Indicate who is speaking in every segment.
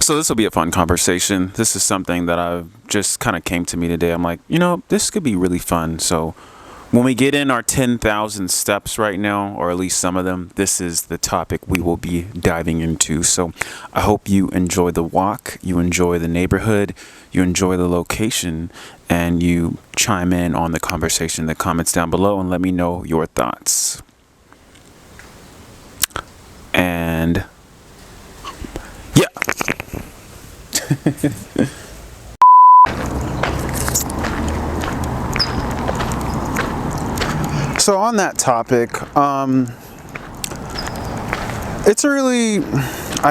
Speaker 1: So this will be a fun conversation. This is something that I've just kind of came to me today. I'm like, this could be really fun. So when we get in our 10,000 steps right now, or at least some of them, this is the topic we will be diving into. So I hope you enjoy the walk, you enjoy the neighborhood, you enjoy the location, and you chime in on the conversation in the comments down below and let me know your thoughts. And yeah. So on that topic, I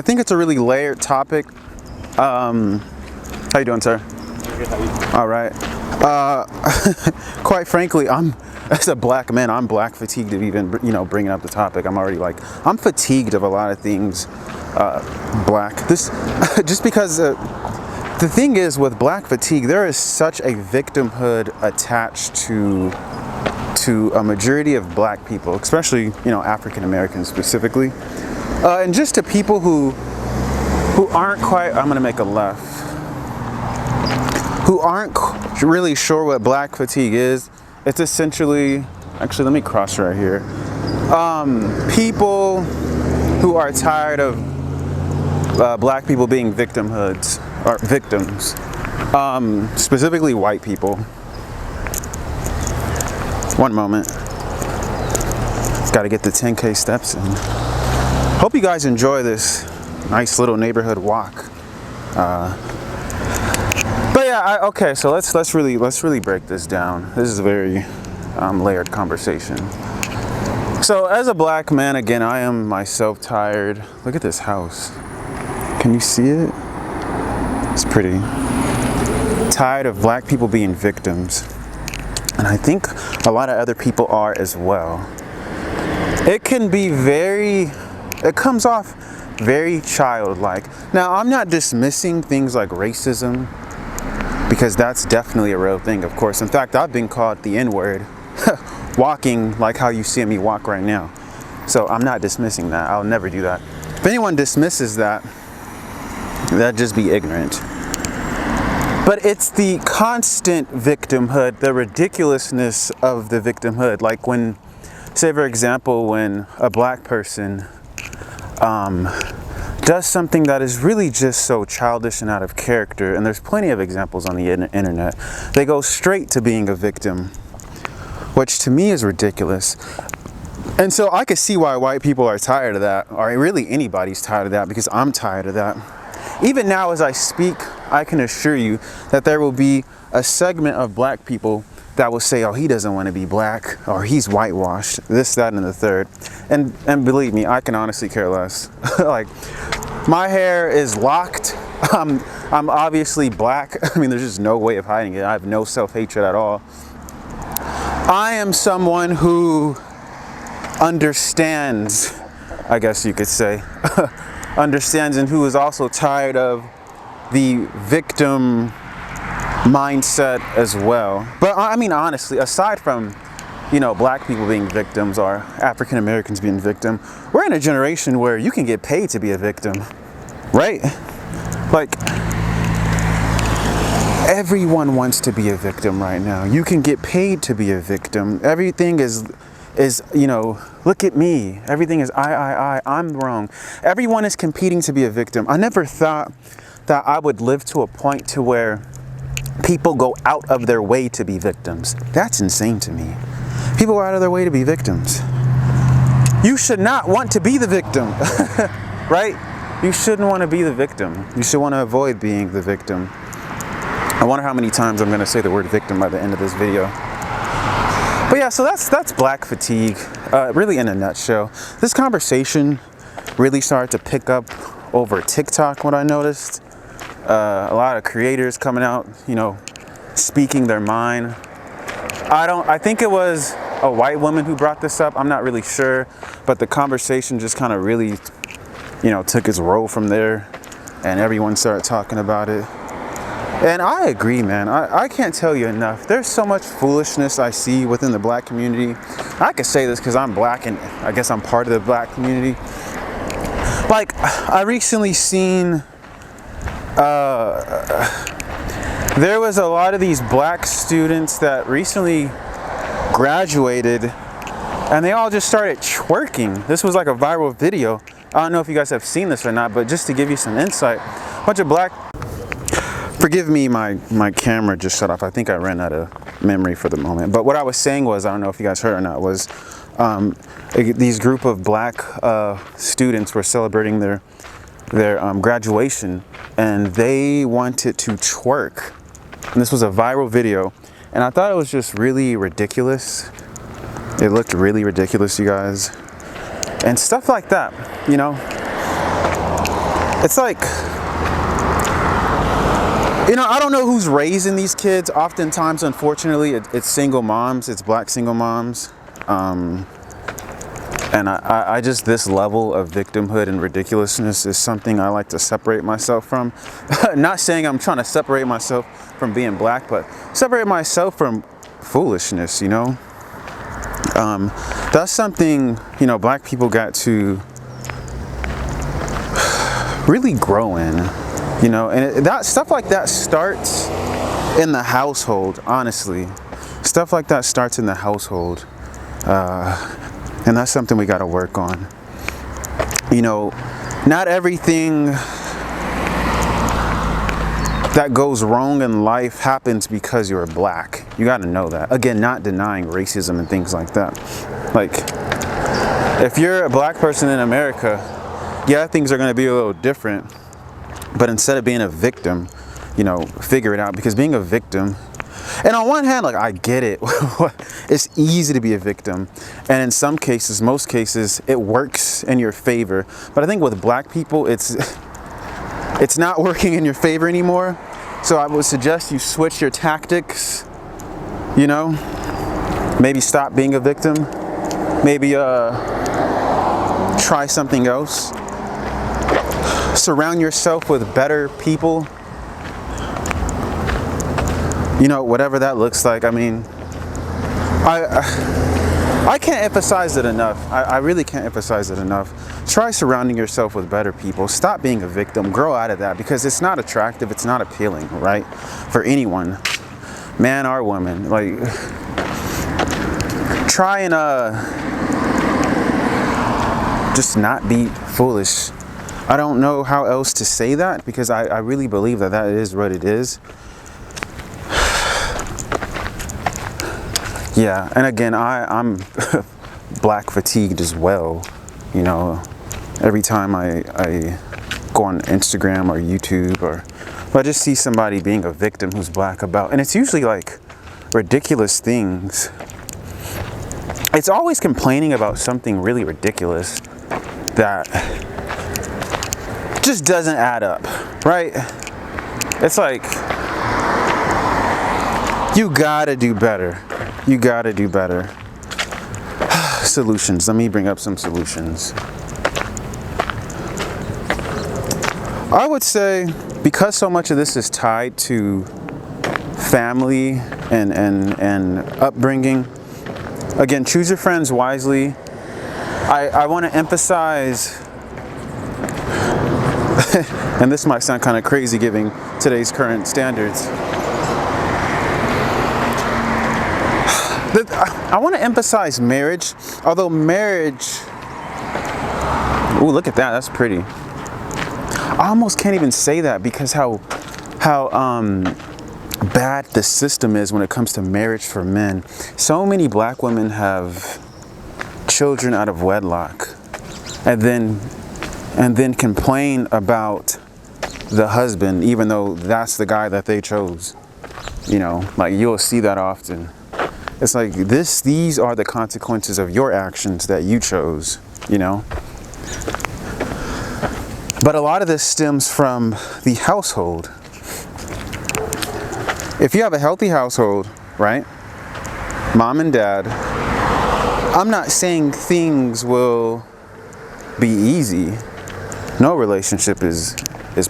Speaker 1: think it's a really layered topic. How you doing, sir?
Speaker 2: Good, how are you?
Speaker 1: All right. Quite frankly, as a black man, I'm black fatigued of even, bringing up the topic. I'm already I'm fatigued of a lot of things, black. Just because the thing is with black fatigue, there is such a victimhood attached to a majority of black people, especially, African Americans specifically. And just to people who aren't quite, I'm gonna make a left, who aren't really sure what black fatigue is. It's essentially, actually, let me cross right here. People who are tired of black people being victims, specifically white people. One moment. Got to get the 10K steps in. Hope you guys enjoy this nice little neighborhood walk. But yeah, okay. So let's really break this down. This is a very layered conversation. So as a black man, again, I am myself tired. Look at this house. Can you see it? It's pretty. Tired of black people being victims. And I think a lot of other people are as well. It comes off very childlike. Now, I'm not dismissing things like racism, because that's definitely a real thing, of course. In fact, I've been called the N-word, walking like how you see me walk right now. So I'm not dismissing that. I'll never do that. If anyone dismisses that, that'd just be ignorant. But it's the constant victimhood, the ridiculousness of the victimhood. Like when, say for example, when a black person does something that is really just so childish and out of character, and there's plenty of examples on the internet, they go straight to being a victim, which to me is ridiculous. And so I could see why white people are tired of that, or really anybody's tired of that, because I'm tired of that. Even now as I speak, I can assure you that there will be a segment of black people that will say, oh, he doesn't want to be black, or he's whitewashed, this, that, and the third. And believe me, I can honestly care less. Like, my hair is locked. I'm obviously black. I mean, there's just no way of hiding it. I have no self-hatred at all. I am someone who understands, I guess you could say, understands, and who is also tired of the victim mindset as well. But I mean, honestly, aside from, black people being victims or African Americans being victim, we're in a generation where you can get paid to be a victim, right? Like, everyone wants to be a victim right now. You can get paid to be a victim. Everything is look at me. Everything is I'm wrong. Everyone is competing to be a victim. I never thought that I would live to a point to where people go out of their way to be victims. That's insane to me. People go out of their way to be victims. You should not want to be the victim, right? You shouldn't want to be the victim. You should want to avoid being the victim. I wonder how many times I'm going to say the word victim by the end of this video. But yeah, so that's black fatigue, really in a nutshell. This conversation really started to pick up over TikTok, what I noticed. A lot of creators coming out, speaking their mind. I think it was a white woman who brought this up. I'm not really sure, but the conversation just kind of really, took its roll from there, and everyone started talking about it. And I agree, man. I can't tell you enough. There's so much foolishness I see within the black community. I could say this because I'm black and I guess I'm part of the black community. Like, I recently seen there was a lot of these black students that recently graduated, and they all just started twerking. This was like a viral video. I don't know if you guys have seen this or not, but just to give you some insight, a bunch of black, forgive me, my camera just shut off. I think I ran out of memory for the moment. But what I was saying was, I don't know if you guys heard or not, was these group of black students were celebrating their graduation, and they wanted to twerk. And this was a viral video, and I thought it was just really ridiculous. It looked really ridiculous, you guys. And stuff like that, you know. It's like, you know, I don't know who's raising these kids. Oftentimes, unfortunately, it's single moms. It's black single moms. And I just, this level of victimhood and ridiculousness is something I like to separate myself from. Not saying I'm trying to separate myself from being black, but separate myself from foolishness, you know? That's something, you know, black people got to really grow in, you know? And that stuff like that starts in the household, honestly. Stuff like that starts in the household. And that's something we got to work on. You know, not everything that goes wrong in life happens because you're black. You got to know that. Again, not denying racism and things like that. Like, if you're a black person in America, yeah, things are going to be a little different. But instead of being a victim, you know, figure it out. Because being a victim, and on one hand, like, I get it. It's easy to be a victim. And in some cases, most cases, it works in your favor. But I think with black people, it's not working in your favor anymore. So I would suggest you switch your tactics, you know? Maybe stop being a victim. Maybe try something else. Surround yourself with better people. You know, whatever that looks like. I mean, I can't emphasize it enough. I really can't emphasize it enough. Try surrounding yourself with better people. Stop being a victim. Grow out of that, because it's not attractive. It's not appealing, right? For anyone, man or woman. Like, try and just not be foolish. I don't know how else to say that, because I really believe that that is what it is. Yeah, and again, I'm black fatigued as well. You know, every time I go on Instagram or YouTube, or if I just see somebody being a victim who's black about, and it's usually like ridiculous things. It's always complaining about something really ridiculous that just doesn't add up, right? It's like, you gotta do better. You gotta do better. Solutions. Let me bring up some solutions. I would say, because so much of this is tied to family and upbringing, again, choose your friends wisely. I want to emphasize, and this might sound kind of crazy given today's current standards, I want to emphasize marriage, although marriage, ooh, look at that, that's pretty. I almost can't even say that, because how bad the system is when it comes to marriage for men. So many black women have children out of wedlock, and then complain about the husband, even though that's the guy that they chose. You know, like, you'll see that often. It's like, these are the consequences of your actions that you chose, you know? But a lot of this stems from the household. If you have a healthy household, right? Mom and dad, I'm not saying things will be easy. No relationship is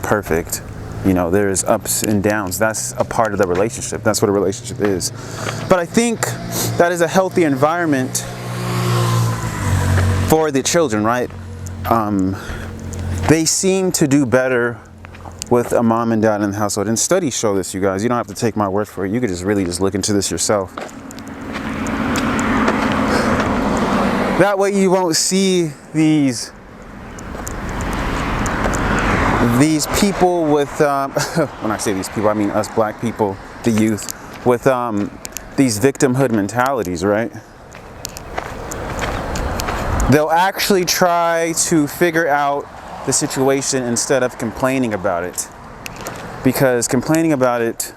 Speaker 1: perfect. You know, there's ups and downs. That's a part of the relationship. That's what a relationship is. But I think that is a healthy environment for the children, right? They seem to do better with a mom and dad in the household. And studies show this, you guys. You don't have to take my word for it. You could just really just look into this yourself. That way you won't see these people with, when I say these people, I mean us black people, the youth, with these victimhood mentalities, right? They'll actually try to figure out the situation instead of complaining about it. Because complaining about it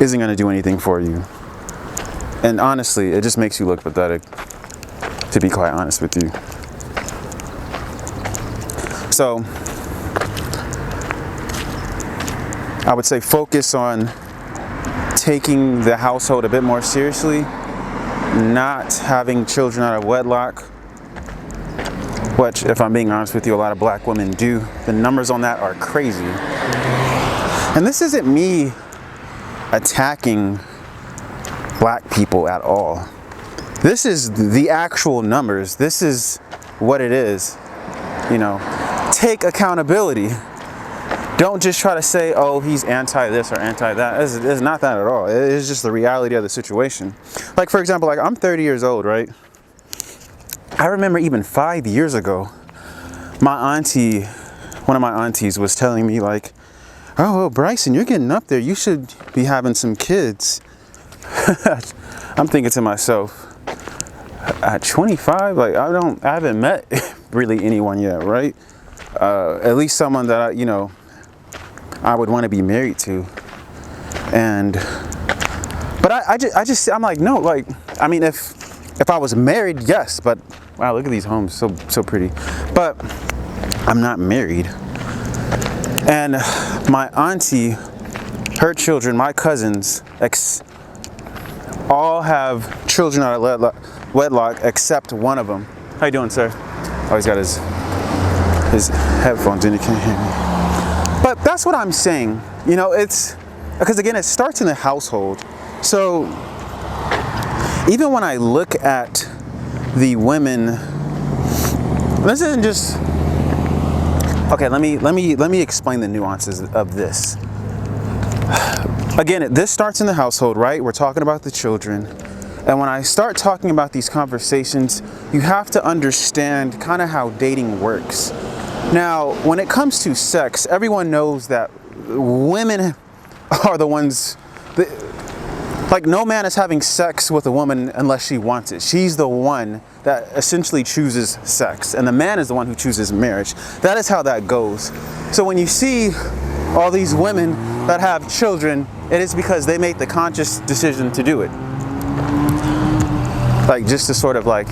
Speaker 1: isn't going to do anything for you. And honestly, it just makes you look pathetic, to be quite honest with you. So, I would say focus on taking the household a bit more seriously, not having children out of wedlock, which, if I'm being honest with you, a lot of black women do. The numbers on that are crazy. And this isn't me attacking black people at all. This is the actual numbers. This is what it is. You know, take accountability. Don't just try to say, oh, he's anti this or anti that. It's not that at all. It's just the reality of the situation. Like, for example, like I'm 30 years old, right? I remember even 5 years ago, my auntie, one of my aunties was telling me like, oh, well, Breeesin, you're getting up there. You should be having some kids. I'm thinking to myself, at 25, like I haven't met really anyone yet, right? At least someone that I would want to be married to. But I'm like, no, like, I mean, if I was married, yes, but wow, look at these homes, so pretty. But I'm not married. And my auntie, her children, my cousins, all have children out of wedlock except one of them. How you doing, sir? Oh, he's got his headphones in, he can't hear me. But that's what I'm saying. You know, it's because again, it starts in the household. So even when I look at the women, this isn't just okay. Let me explain the nuances of this. Again, this starts in the household, right? We're talking about the children. And when I start talking about these conversations, you have to understand kind of how dating works. Now, when it comes to sex, everyone knows that women are the ones like no man is having sex with a woman unless she wants it. She's the one that essentially chooses sex, and the man is the one who chooses marriage. That is how that goes. So when you see all these women that have children, it is because they made the conscious decision to do it. Like, just to sort of like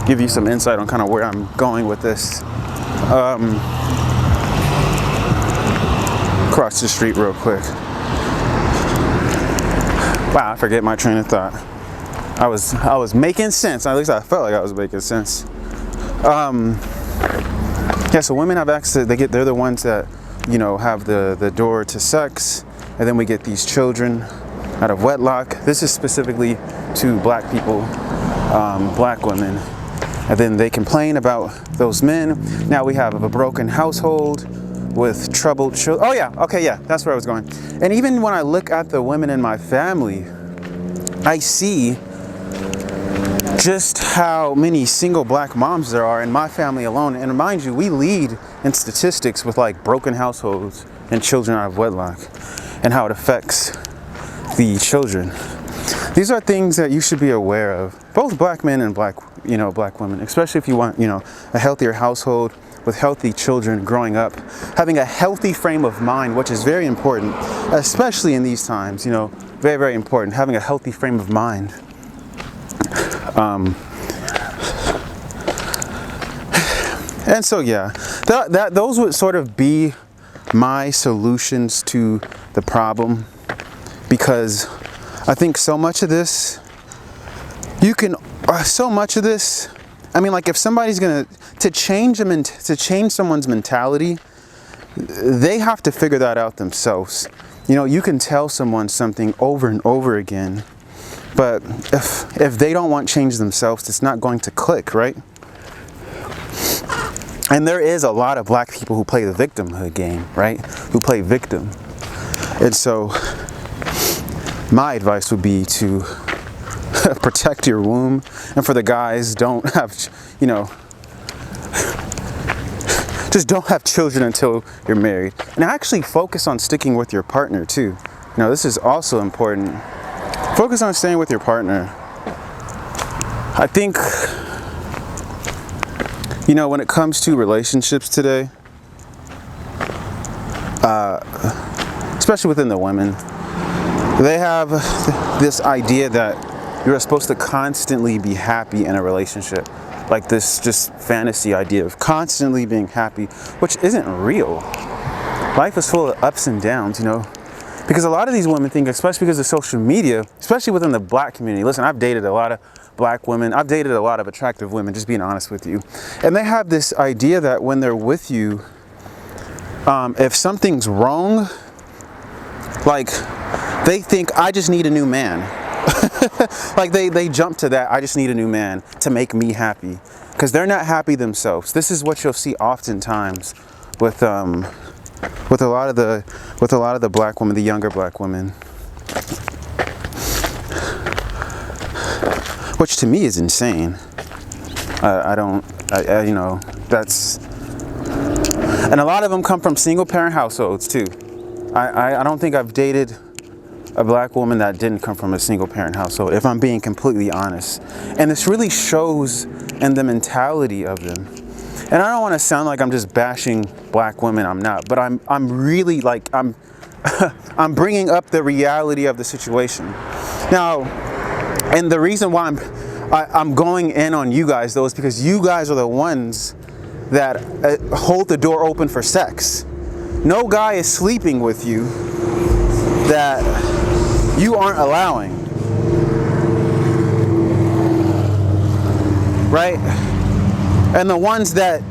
Speaker 1: give you some insight on kind of where I'm going with this. Cross the street real quick. Wow, I forget my train of thought. I was making sense. At least I felt like I was making sense. Yeah, so women have access. They're the ones that, you know, have the door to sex, and then we get these children out of wedlock. This is specifically to black people, black women, and then they complain about those men. Now we have a broken household with troubled children. Oh yeah, okay, yeah, that's where I was going. And even when I look at the women in my family, I see just how many single black moms there are in my family alone. And mind you, we lead in statistics with like broken households and children out of wedlock and how it affects the children. These are things that you should be aware of, both black men and black women, especially if you want, a healthier household with healthy children growing up, having a healthy frame of mind, which is very important, especially in these times, very, very important, having a healthy frame of mind. And so, yeah, those would sort of be my solutions to the problem, because I think so much of this, I mean, like if somebody's to change someone's mentality, they have to figure that out themselves. You can tell someone something over and over again, but if they don't want change themselves, it's not going to click, right? And there is a lot of black people who play the victimhood game, right? Who play victim. And so my advice would be to protect your womb. And for the guys, don't have, you know, just don't have children until you're married. And actually focus on sticking with your partner too. Now, this is also important. Focus on staying with your partner. I think, you know, when it comes to relationships today, especially within the women, they have this idea that you're supposed to constantly be happy in a relationship. Like this just fantasy idea of constantly being happy, which isn't real. Life is full of ups and downs, you know, because a lot of these women think, especially because of social media, especially within the black community. Listen, I've dated a lot of black women. I've dated a lot of attractive women, just being honest with you. And they have this idea that when they're with you, if something's wrong, like they think, I just need a new man. Like they jump to that, I just need a new man to make me happy, because they're not happy themselves. This is what you'll see oftentimes with a lot of the black women, the younger black women, which to me is insane. You know, that's, and a lot of them come from single parent households too. I don't think I've dated a black woman that didn't come from a single parent household, if I'm being completely honest. And this really shows in the mentality of them. And I don't want to sound like I'm just bashing black women, I'm not, but I'm really like, I'm bringing up the reality of the situation. Now, and the reason why I'm going in on you guys though is because you guys are the ones that hold the door open for sex. No guy is sleeping with you that you aren't allowing, right? And the ones that,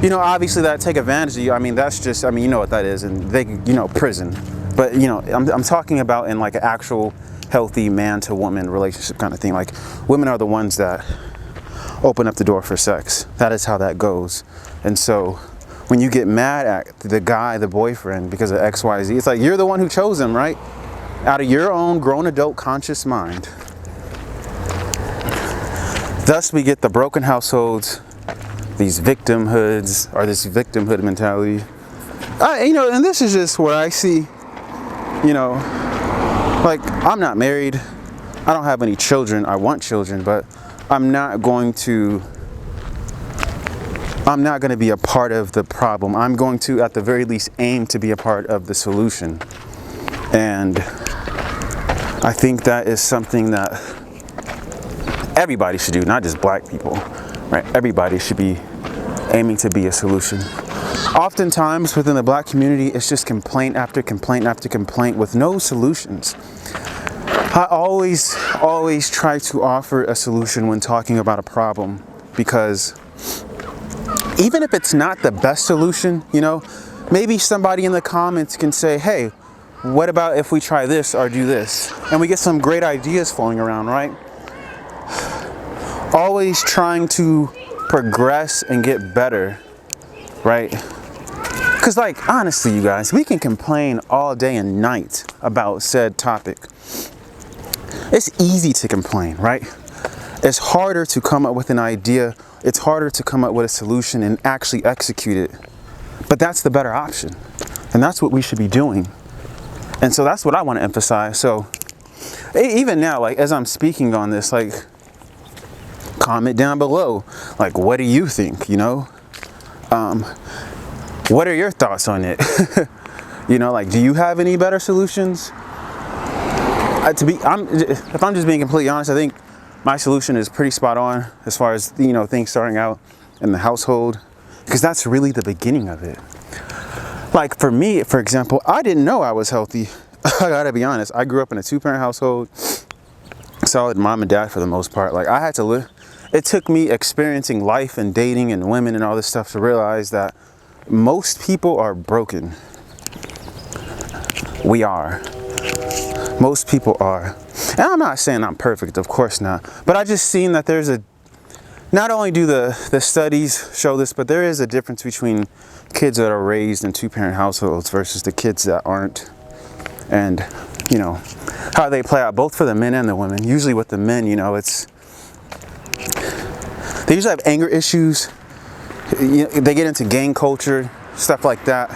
Speaker 1: you know, obviously that take advantage of you, I mean, that's just, I mean, you know what that is, and they, you know, prison. But, you know, I'm talking about in like an actual healthy man to woman relationship kind of thing. Like, women are the ones that open up the door for sex. That is how that goes. And so when you get mad at the guy, the boyfriend, because of X, Y, Z, it's like, you're the one who chose him, right? Out of your own grown adult conscious mind. Thus we get the broken households, these victimhoods, or this victimhood mentality. You know, and this is just what I see, you know, like, I'm not married, I don't have any children, I want children, but I'm not going to be a part of the problem. I'm going to, at the very least, aim to be a part of the solution. And I think that is something that everybody should do, not just black people, right? Everybody should be aiming to be a solution. Oftentimes within the black community, it's just complaint after complaint after complaint with no solutions. I always try to offer a solution when talking about a problem, because even if it's not the best solution, you know, maybe somebody in the comments can say, hey, what about if we try this or do this? And we get some great ideas flowing around, right? Always trying to progress and get better, right? Because, like, honestly, you guys, we can complain all day and night about said topic. It's easy to complain, right? It's harder to come up with an idea. It's harder to come up with a solution and actually execute it. But that's the better option. And that's what we should be doing. And so that's what I want to emphasize. So even now, like, as I'm speaking on this, like, comment down below. Like, what do you think, you know? What are your thoughts on it? You know, like, do you have any better solutions? If I'm just being completely honest, I think my solution is pretty spot on as far as, you know, things starting out in the household, because that's really the beginning of it. Like, for me, for example, I didn't know I was healthy. I gotta be honest. I grew up in a two-parent household, solid mom and dad for the most part. Like, I had to live. It took me experiencing life and dating and women and all this stuff to realize that most people are broken. We are. Most people are. And I'm not saying I'm perfect, of course not. But I just seen that there's not only do the studies show this, but there is a difference between kids that are raised in two-parent households versus the kids that aren't. And, you know, how they play out both for the men and the women. Usually with the men, you know, they usually have anger issues. You know, they get into gang culture, stuff like that,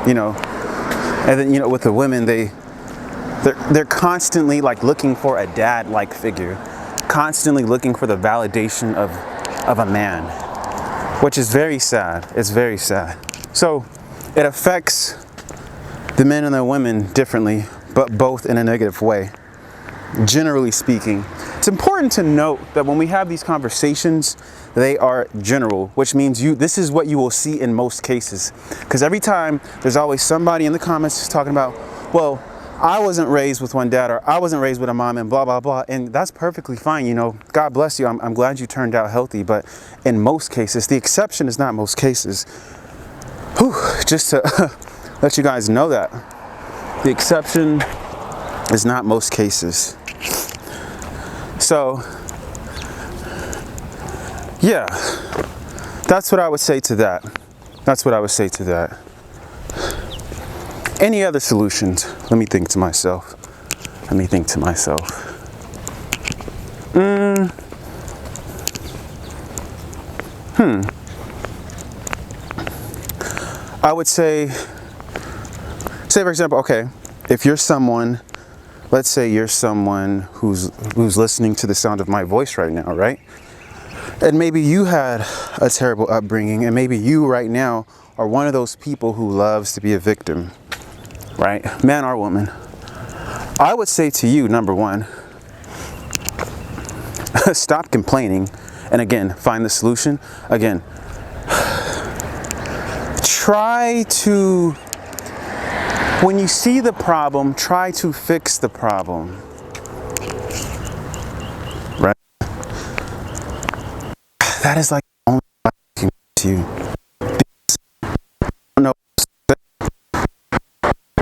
Speaker 1: you know. And then, you know, with the women, they're constantly like looking for a dad-like figure, constantly looking for the validation of a man, which is very sad. It's very sad. So it affects the men and the women differently, but both in a negative way, generally speaking. It's important to note that when we have these conversations, they are general, which means this is what you will see in most cases. Because every time there's always somebody in the comments talking about, well, I wasn't raised with one dad, or I wasn't raised with a mom, and blah, blah, blah. And that's perfectly fine. You know, God bless you. I'm glad you turned out healthy. But in most cases, the exception is not most cases. Whew, just to let you guys know that. The exception is not most cases. So, yeah, that's what I would say to that. That's what I would say to that. Any other solutions? Let me think to myself. Let me think to myself. I would say for example, okay, if you're someone, let's say you're someone who's listening to the sound of my voice right now, right? And maybe you had a terrible upbringing, and maybe you right now are one of those people who loves to be a victim, right? Man or woman. I would say to you, number one, stop complaining, and again, find the solution. Again, try to, when you see the problem, try to fix the problem. Right? That is like